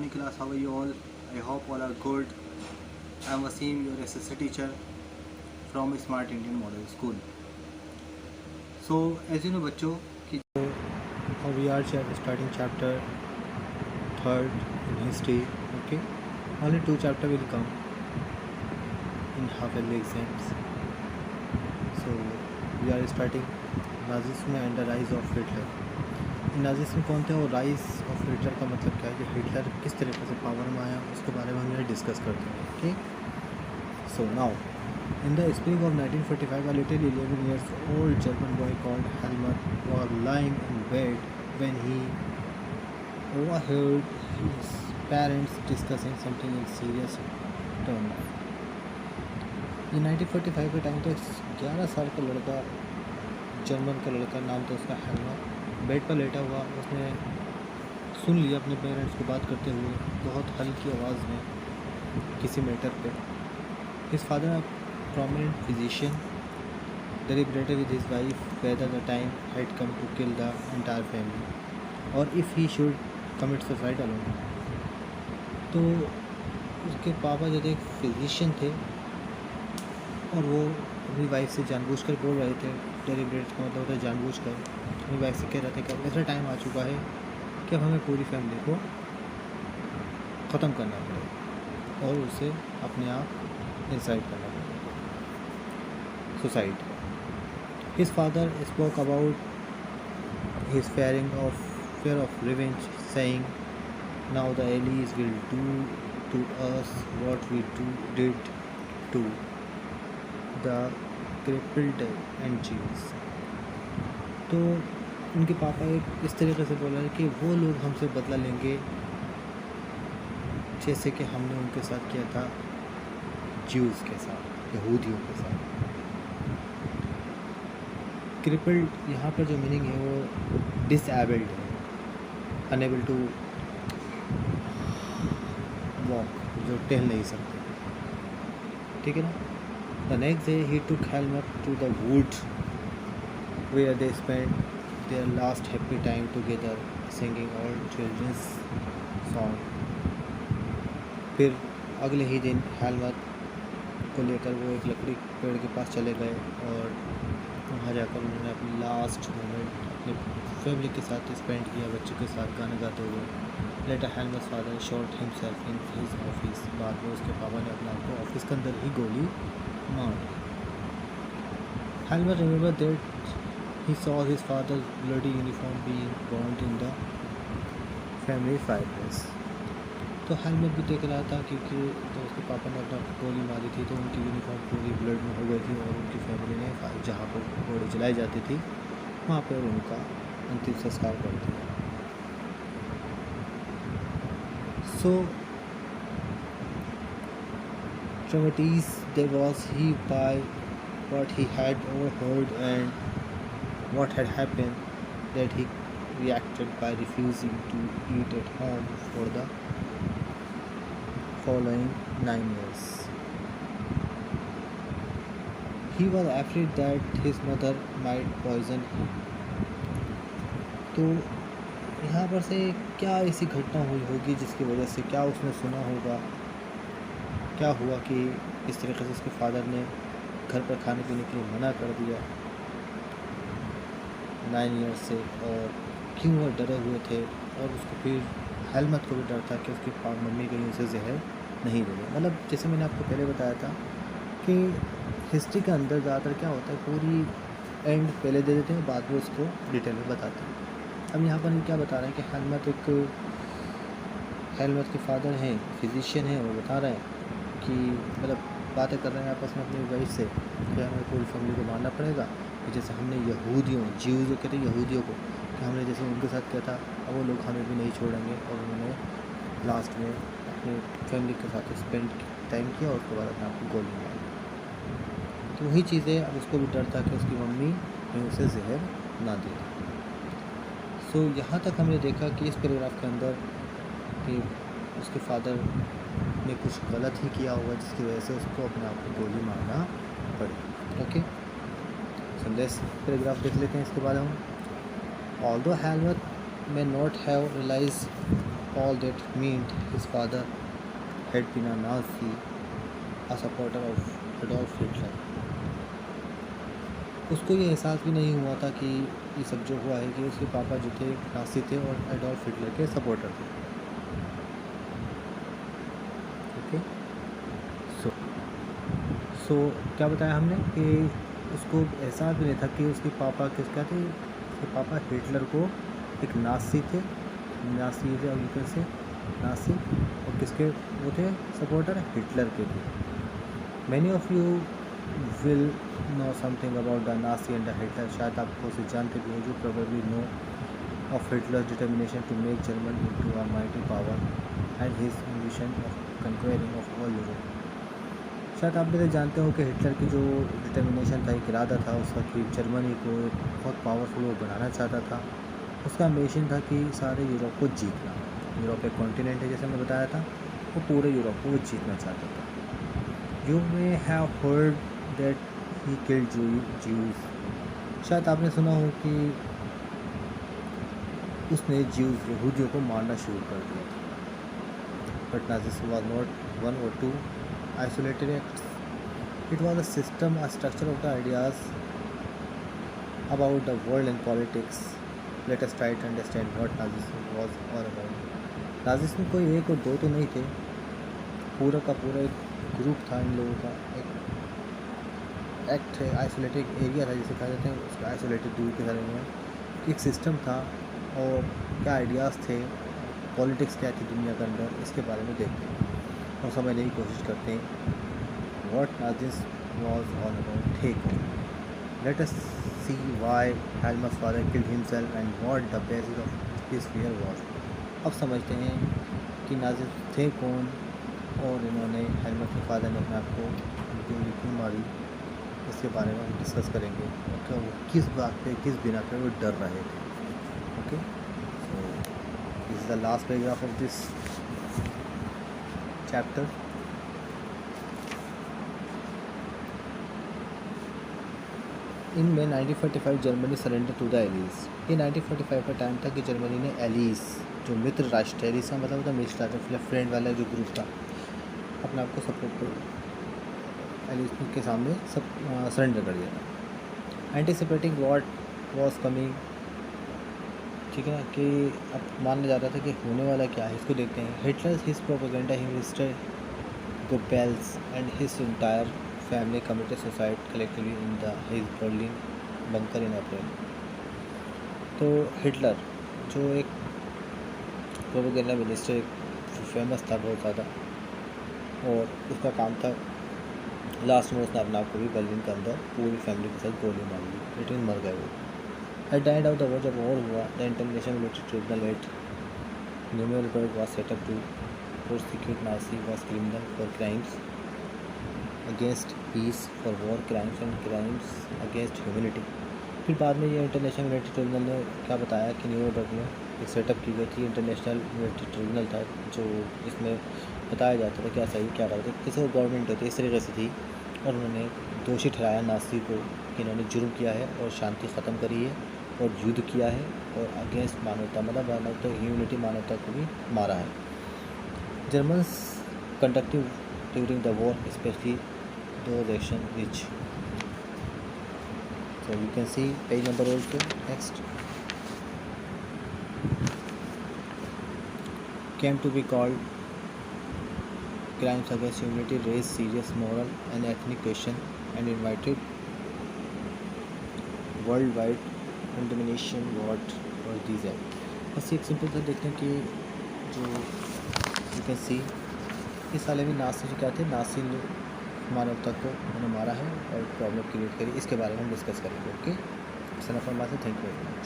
morning class. How are you all? I hope all are good. I am Wasim, your SSC teacher from Smart Indian Model School. So as you know बच्चों कि we are starting chapter 3rd in history. Okay, only 2 chapter will come in half-yearly exams. So we are starting Nazism and the rise of Hitler. Nazism कौन थे और rise of Hitler का मतलब क्या है कि हिटलर किस तरीके से पावर में आया उसके बारे में हम यहाँ डिस्कस करते हैं. ठीक. So now in the spring of 1945 a little 11 years old German boy called Helmut was lying in bed when he overheard his parents discussing something in serious terms. ये 1945 के टाइम तो 11 साल का लड़का, जर्मन का लड़का, नाम था उसका हेलमट, बेड पर लेटा हुआ. उसने सुन लिया अपने पेरेंट्स को बात करते हुए बहुत हल्की आवाज़ में किसी मैटर पे. His father prominent physician deliberated with his wife whether the time had come to kill the entire family or if he should commit suicide alone. तो उसके पापा जो थे एक फिजिशियन थे और वो अपनी वाइफ से जानबूझकर बोल रहे थे. डेलिब्रेट का मतलब होता है जानबूझकर. अपनी वाइफ से कह रहे थे कि अब ऐसा टाइम आ चुका है कि अब हमें पूरी फैमिली को ख़त्म करना पड़ेगा और उसे अपने आप इंसाइड करना पड़ेगा, suicide. His father spoke about his fear of revenge, saying, now the Allies will do to us what we did to the crippled and Jews. तो उनके पापा एक इस तरीके से बोला है कि वो लोग हमसे बदला लेंगे जैसे कि हमने उनके साथ किया था ज्यूज़ के साथ, यहूदियों के साथ. क्रिपल्ड यहाँ पर जो मीनिंग है वो डिसएबल्ड है, अनेबल टू वॉक, जो टहल नहीं सकते. ठीक है ना. द नेक्स्ट डे ही took Helmut to the wood where they spent their last happy time together singing all children's song. फिर अगले ही दिन हेलमट को लेकर वो एक लकड़ी पेड़ के पास चले गए और वहाँ जाकर उन्होंने अपनी लास्ट मोमेंट अपने फैमिली के साथ स्पेंड किया, बच्चों के साथ गाना गाते हुए. Later Helmut's father shot himself in his office. बाद में उसके पापा ने अपने आप को ऑफिस के अंदर ही गोली मार दी. Helmut remember that he saw his father's bloody uniform being burnt in the family fireplace. तो हेलमेट भी देख रहा था क्योंकि जब उसके पापा ने अपना गोली मारी थी तो उनकी यूनिफॉर्म पूरी ब्लड में हो गई थी और उनकी फैमिली ने जहाँ पर गोली जलाई जाती थी वहाँ पर उनका अंतिम संस्कार कर दिया. So traumatized there was he by what he had overheard and what had happened that he reacted by refusing to eat at home for the following 9 years. He was afraid that his mother might poison him. तो यहाँ पर से क्या ऐसी घटना हुई होगी जिसकी वजह से, क्या उसने सुना होगा, क्या हुआ कि इस तरीके से उसके फादर ने घर पर खाने पीने के लिए मना कर दिया 9 ईयर्स से, और क्यों वो डरे हुए थे. और उसको फिर हेलमट को भी डर था कि उसकी मम्मी कहीं उसे जहर नहीं दे दे. मतलब जैसे मैंने आपको पहले बताया था कि हिस्ट्री के अंदर ज़्यादातर क्या होता है, पूरी एंड पहले दे देते हैं, बाद में उसको डिटेल में बताते हैं. अब यहाँ पर क्या बता रहे हैं कि हेलमट के फादर हैं, फिजिशियन हैं, वो बता रहे हैं कि मतलब बातें कर रहे हैं आपस में अपनी वाइफ से कि हमें पूरी फैमिली को मारना पड़ेगा. जैसे हमने यहूदियों, ज्यूज़ जो कहते हैं यहूदियों को, कि हमने जैसे उनके साथ किया था अब वो लोग हमें भी नहीं छोड़ेंगे. और उन्होंने लास्ट में अपने फैमिली के साथ स्पेंड टाइम किया और उसके बाद अपने आप को गोली मारी. तो वही चीज़ें, अब उसको भी डर था कि उसकी मम्मी कहीं उसे जहर ना दे. सो यहाँ तक हमने देखा कि इस पैराग्राफ के अंदर कि उसके फादर ने कुछ गलत ही किया होगा जिसकी वजह से उसको अपने आप को गोली मारना पड़ी. ओके, सो नेक्स्ट पैराग्राफ देख लेते हैं इसके बाद हम. Although Helmut may not have realized all that meant his father had been a Nazi, a supporter of Adolf Hitler. उसको ये एहसास भी नहीं हुआ था कि ये सब जो हुआ है कि उसके पापा जो थे नाज़ी थे और एडोल्फ हिटलर के सपोर्टर थे। ओके, सो क्या बताया हमने कि उसको एहसास भी नहीं था कि उसके पापा क्या थे। उसके पापा हिटलर को एक नाज़ी थे, नाज़ी थे और से नाज़ी, और किसके वो थे सपोर्टर, हिटलर के थे। Many of you will know something about the Nazi and the Hitler. शायद आपको उसे जानते भी हैं। You probably know of Hitler determination to make German into a mighty power and his ambition of conquering of all Europe. शायद आप भी जानते हो कि हिटलर की जो डिटर्मिनेशन था, एक इरादा था उसका कि जर्मनी को एक बहुत पावरफुल वो बनाना चाहता था। उसका एम्बिशन था कि सारे यूरोप को जीतना। यूरोप एक कॉन्टिनेंट है जैसे मैं बताया था, वो पूरे यूरोप को वो जीतना चाहता था। You may have heard that he killed Jews. शायद आपने सुना हो कि उसने ज्यूज यहूदियों को मारना शुरू कर दिया था। बट नाज़िज़्म वाज नॉट वन और to isolated acts. It was a system, a structure of the ideas about the world and politics. Let us try to understand what Nazism was all about. नाज़िज़्म कोई एक और दो तो नहीं थे, पूरा का पूरा एक ग्रुप था इन लोगों का। एक एक्ट है, आइसोलेटेड एरिया था जिसे कहा जाता है, उसका आइसोलेटेड दूर के बारे में एक सिस्टम था और क्या आइडियाज़ थे, पॉलिटिक्स क्या थी दुनिया के अंदर, इसके बारे में देखते हैं और समझने की कोशिश करते हैं। What Nazism was all about. ठीक है, let us see why Helms father killed himself and what the basis of his fear was. अब समझते हैं कि नाज़िज़्म थे कौन और इन्होंने हेल्मस के फादर ने अपने आप को गोली क्यों मारी, इसके बारे में हम डिस्कस करेंगे। तो वो किस बात पे, किस बिना पे वो डर रहे थे। Okay, so this is the last paragraph of this chapter. In May 1945 Germany surrender to the Allies. ये 1945 का टाइम था कि जर्मनी ने एलीज जो मित्र राष्ट्र, एलीज का मतलब होता है मित्र राष्ट्र, फ्रेंड वाला जो ग्रुप था, अपने आप को सपोर्ट कर एलीज के सामने सब सरेंडर कर दिया था। एंटिसिपेटिंग व्हाट वाज कमिंग, ठीक है ना, कि अब माना जा रहा था कि होने वाला क्या है, इसको देखते हैं। Hitler his propaganda he Mr Goebbels and his entire family committed suicide collectively in the his Berlin bunker in April. तो हिटलर जो एक प्रोपेगेंडा मिनिस्टर फेमस था बहुत ज़्यादा, और उसका काम था लास्ट में उसने अपने आप को भी बर्लिन के अंदर पूरी फैमिली के साथ गोली मार ली, लेकिन मर गए वो। At the end of the war, जब वॉर हुआ, the International Military Tribunal at Nuremberg was set up to prosecute Nazi was criminal for crimes against peace, for war crimes and crimes against humanity। फिर बाद में ये international military tribunal ने क्या बताया कि न्यूयॉर्क में एक सेटअप की गई थी, इंटरनेशनल मिलिट्री ट्रिब्यूनल था, जो इसमें बताया जाता था क्या सही क्या गलत है, किसी को गवर्नमेंट होती है इस तरीके से थी, और उन्होंने दोषी ठहराया नाज़ी को कि इन्होंने जुर्म किया है और शांति ख़त्म करी है और युद्ध किया है और अगेंस्ट मानवता, मतलब मानवता ह्यूमनिटी, मानवता को भी मारा है। Germans conductive during the war specially two action which, so you can see page number also. Next, came to be called crimes against humanity, raised serious moral and ethnic question and invited worldwide condemnation। what these are। बस एक simple सा देखते हैं कि जो you can सी इस साले में नाज़ी जो क्या थे, नाज़ी ने मानवता को उन्होंने मारा है और प्रॉब्लम क्रिएट करी, इसके बारे में हम डिस्कस करेंगे। ओके, सनफरमा से थैंक यू वेरी मच।